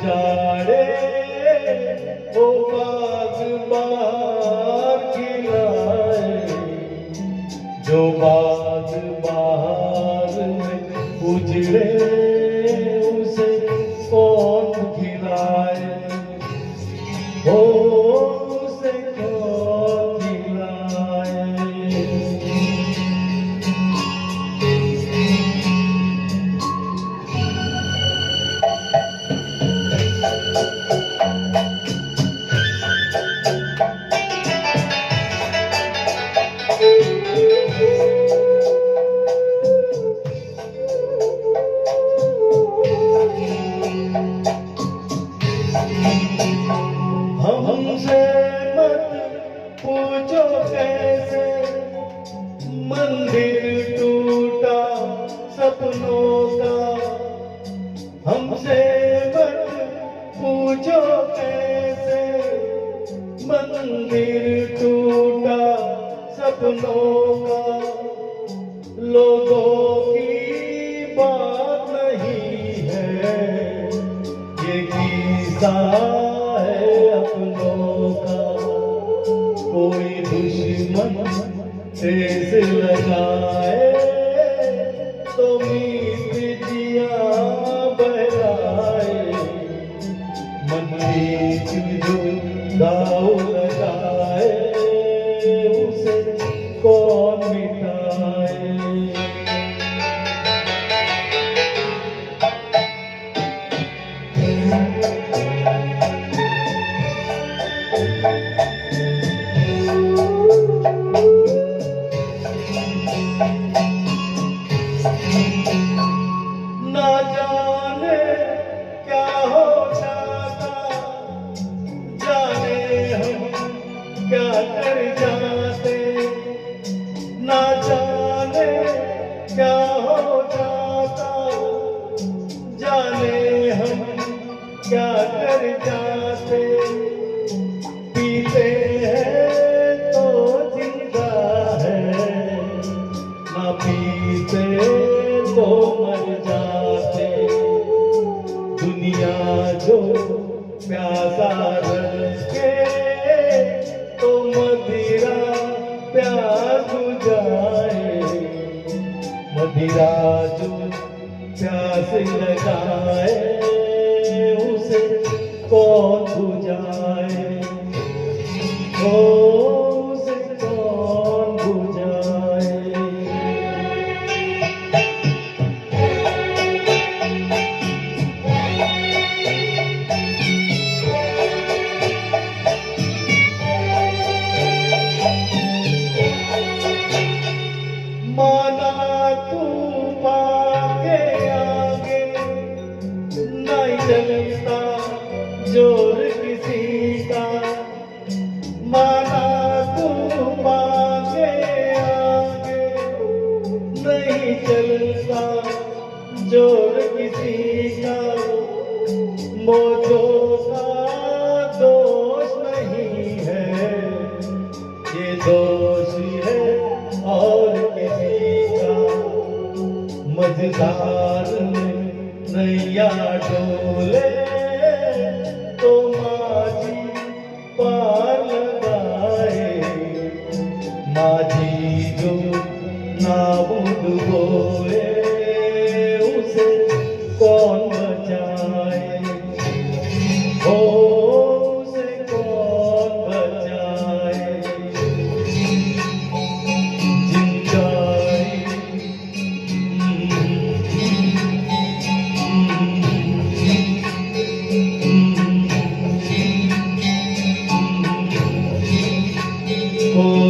उजाड़े वो बाग बाहर खिलाए, जो बाग बाहर में उजड़े उसे कौन खिलाए, हो उसे कौन खिलाए। हमसे मत पूछो कैसे मंदिर टूटा सपनों का, हमसे मत पूछो कैसे मंदिर टूटा सपनों का। लोगों की बात नहीं है ये किस्सा है अपनों का। कोई दुश्मन ठेस लगाए तो मीत जिया बहलाए, मन में जो दाव लगाए उसे कौन मिटाए। ना जाने क्या हो जाता, जाने हम क्या कर जाते। ना जाने क्या हो जाता, जाने हम क्या कर जाते। पीते हैं तो जिंदा है, ना पीते तो मर जाते। दुनिया जो प्यासा रखे तो मदिरा प्यास बुझाए, मदिरा जो प्यास लगाए उसे कौन बुझाए, उसे कौन बुझाए। माना तूफान के आगे नहीं चलता जोर किसी का। माना तूफान के आगे नहीं चलता जोर किसी का। मौजों का दोष नहीं है ये दोष है और किसी का। मझधार में नैया डोले तो माझी पार लगाए, माझी जो नाव डुबोए उसे कौन बचाए, हो उसे कौन बचाए। Oh